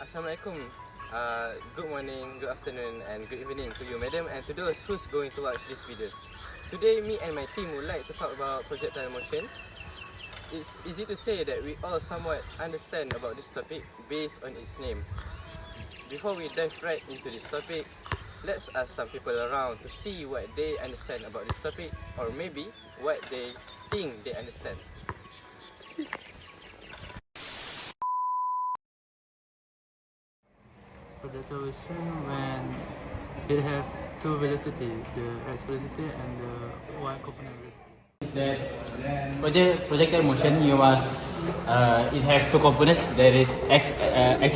Assalamualaikum. Good morning, good afternoon and good evening to you madam and to those who's going to watch these videos. Today me and my team would like to talk about projectile motions. It's easy to say that we all somewhat understand about this topic based on its name. Before we dive right into this topic, let's ask some people around to see what they understand about this topic, or maybe what they think they understand. Projectile motion when it have two velocity, the x velocity and the y component velocity. Projectile motion, you must it have two components. There is x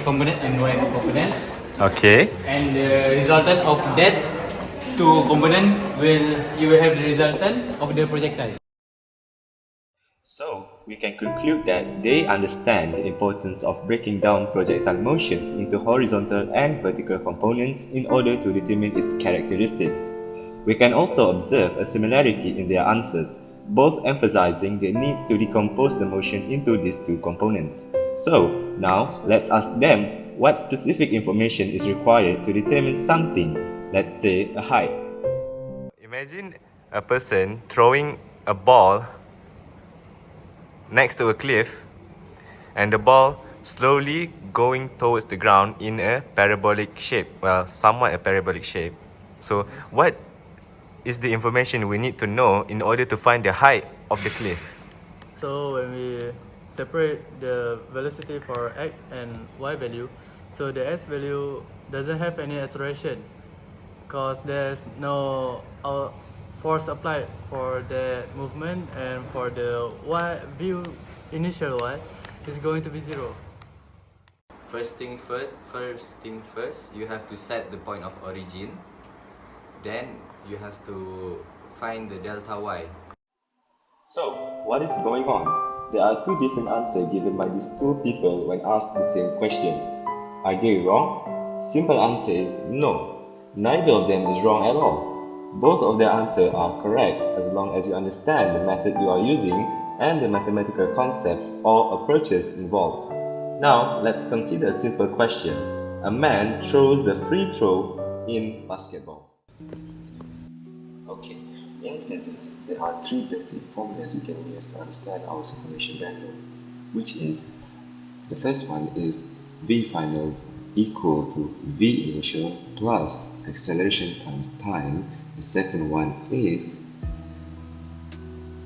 component and y component. Okay. And the resultant of that two component you will have the resultant of the projectile. So, we can conclude that they understand the importance of breaking down projectile motions into horizontal and vertical components in order to determine its characteristics. We can also observe a similarity in their answers, both emphasizing the need to decompose the motion into these two components. So, now let's ask them what specific information is required to determine something, let's say a height. Imagine a person throwing a ball next to a cliff and the ball slowly going towards the ground in a parabolic shape, well, somewhat a parabolic shape. So what is the information we need to know in order to find the height of the cliff? So when we separate the velocity for x and y value, so the x value doesn't have any acceleration because there's no force applied for the movement, and for the initial y is going to be 0. First thing first, you have to set the point of origin. Then you have to find the delta y. So, what is going on? There are two different answers given by these two people when asked the same question. Are they wrong? Simple answer is no. Neither of them is wrong at all. Both of their answers are correct as long as you understand the method you are using and the mathematical concepts or approaches involved. Now, let's consider a simple question. A man throws a free throw in basketball. Okay, in physics, there are three basic formulas you can use to understand our separation method, which is, the first one is V final equal to V initial plus acceleration times time. The second one is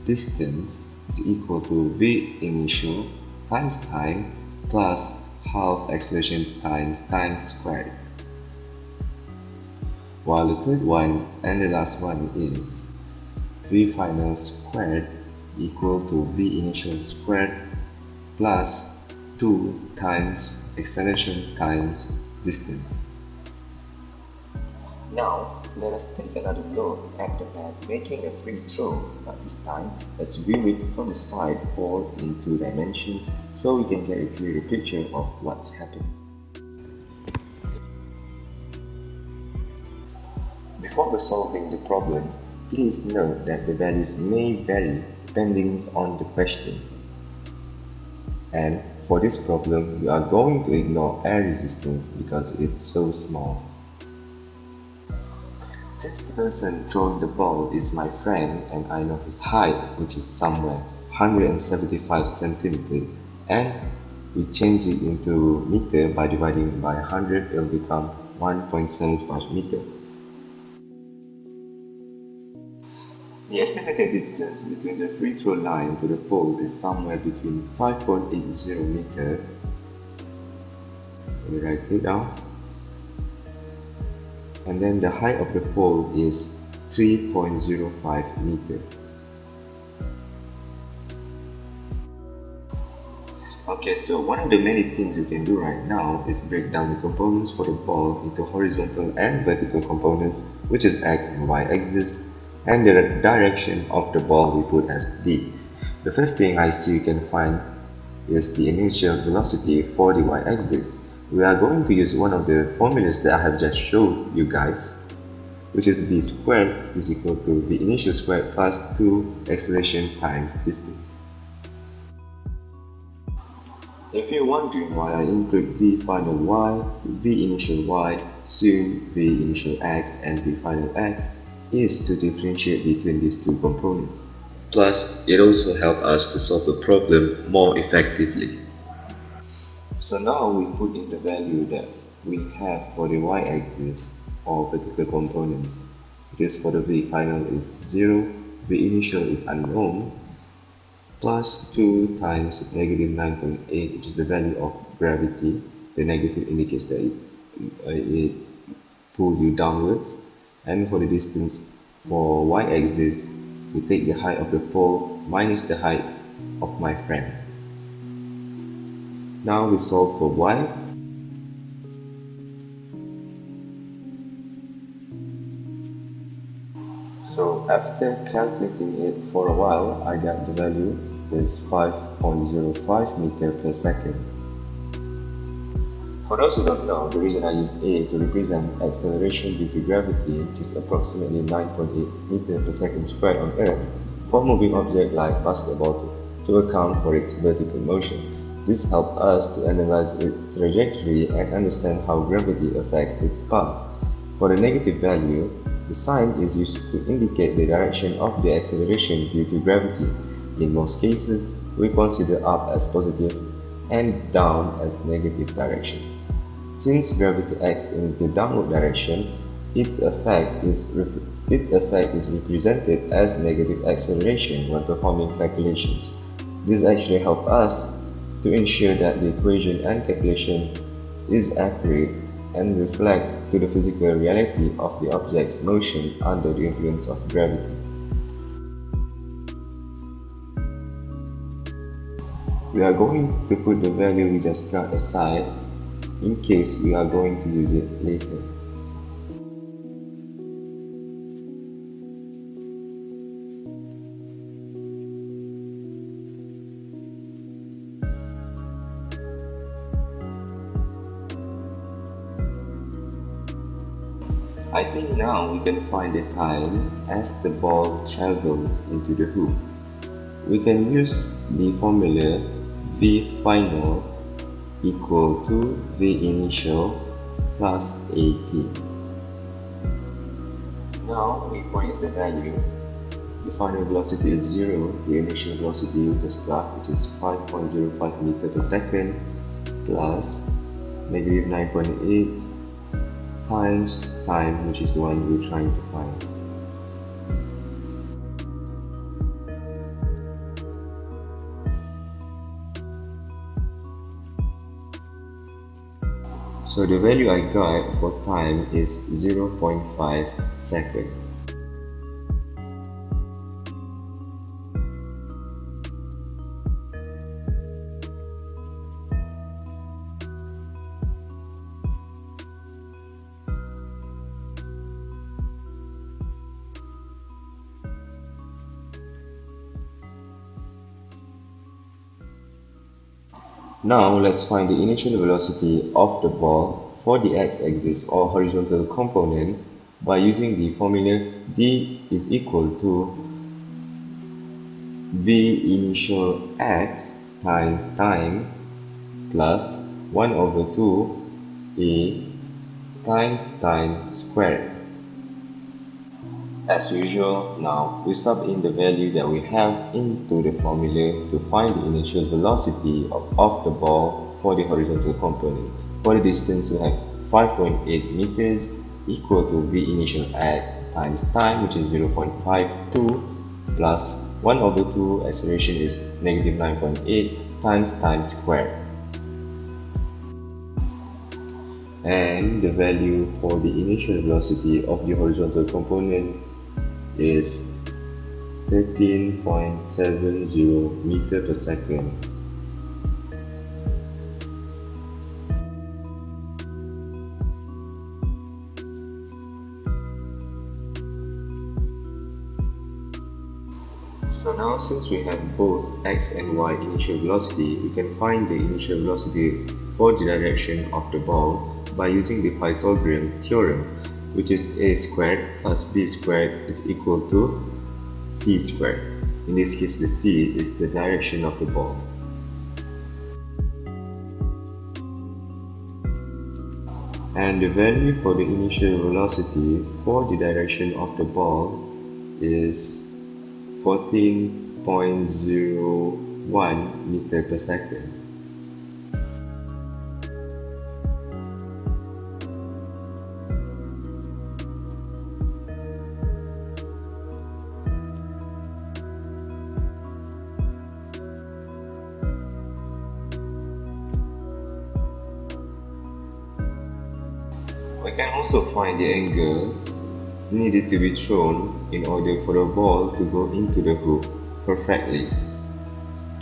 distance is equal to V initial times time plus half acceleration times time squared. While the third one and the last one is V final squared equal to V initial squared plus 2 times acceleration times distance. Now, let us take another look at the man making a free throw, but this time let's view it from the side or in two dimensions so we can get a clearer picture of what's happening. Before solving the problem, please note that the values may vary depending on the question. And for this problem, we are going to ignore air resistance because it's so small. Since the person throwing the ball is my friend and I know his height, which is somewhere 175 centimeters, and we change it into meter by dividing by 100, it will become 1.75 meter. The estimated distance between the free throw line to the pole is somewhere between 5.80 meter. Let me write it down. And then the height of the pole is 3.05 meter. Okay, so one of the many things you can do right now is break down the components for the ball into horizontal and vertical components, which is x and y axis, and the direction of the ball we put as d. The first thing I see you can find is the initial velocity for the y axis. We are going to use one of the formulas that I have just showed you guys, which is v squared is equal to v initial squared plus 2 acceleration times distance. If you're wondering why I include v final y, v initial y, soon v initial x and v final x, is to differentiate between these two components. Plus, it also helps us to solve the problem more effectively. So now we put in the value that we have for the y-axis or vertical components. Just for the v final is 0, v initial is unknown, plus 2 times negative 9.8, which is the value of gravity. The negative indicates that it pulls you downwards. And for the distance for y-axis, we take the height of the pole minus the height of my friend. Now we solve for y. So after calculating it for a while, I got the value is 5.05 meter per second. For those who don't know, the reason I use A to represent acceleration due to gravity, which is approximately 9.8 meter per second squared on Earth, for moving object like basketball to account for its vertical motion. This helps us to analyze its trajectory and understand how gravity affects its path. For the negative value, the sign is used to indicate the direction of the acceleration due to gravity. In most cases, we consider up as positive and down as negative direction. Since gravity acts in the downward direction, its effect is represented as negative acceleration when performing calculations. This actually helps us to ensure that the equation and calculation is accurate and reflect to the physical reality of the object's motion under the influence of gravity. We are going to put the value we just got aside in case we are going to use it later. I think now we can find the time as the ball travels into the hoop. We can use the formula v final equal to v initial plus at. Now we find the value. The final velocity is 0, the initial velocity we just got, which is 5.05 meter per second, plus negative 9.8 times time, which is the one we're trying to find. So the value I got for time is 0.5 seconds. Now let's find the initial velocity of the ball for the x-axis or horizontal component by using the formula d is equal to v initial x times time plus 1 over 2 a times time squared. As usual, now we sub in the value that we have into the formula to find the initial velocity of the ball for the horizontal component. For the distance, we have 5.8 meters equal to v initial x times time, which is 0.52 plus 1 over 2, acceleration is negative 9.8 times time squared. And the value for the initial velocity of the horizontal component is 13.70 meter per second. So now since we have both x and y initial velocity, we can find the initial velocity for the direction of the ball by using the Pythagorean theorem, which is a squared plus b squared is equal to c squared. In this case, the c is the direction of the ball. And the value for the initial velocity for the direction of the ball is 14.01 meter per second. We can also find the angle needed to be thrown in order for the ball to go into the hoop perfectly.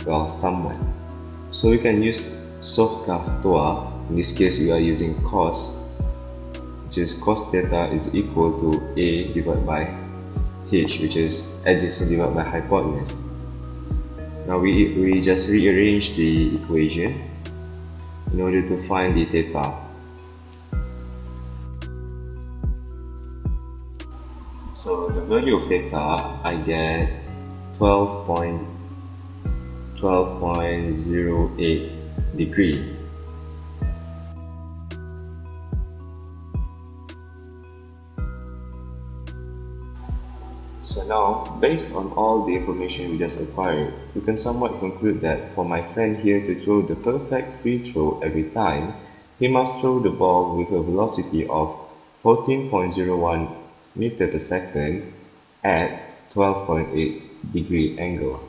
Well, somewhat. So we can use SOHCAHTOA. In this case, we are using cos, which is cos theta is equal to A divided by H, which is adjacent divided by hypotenuse. Now we just rearrange the equation in order to find the theta. So the value of theta, I get 12.08 degree. So now, based on all the information we just acquired, we can somewhat conclude that for my friend here to throw the perfect free throw every time, he must throw the ball with a velocity of 14.01 meter per second at 12.8 degree angle.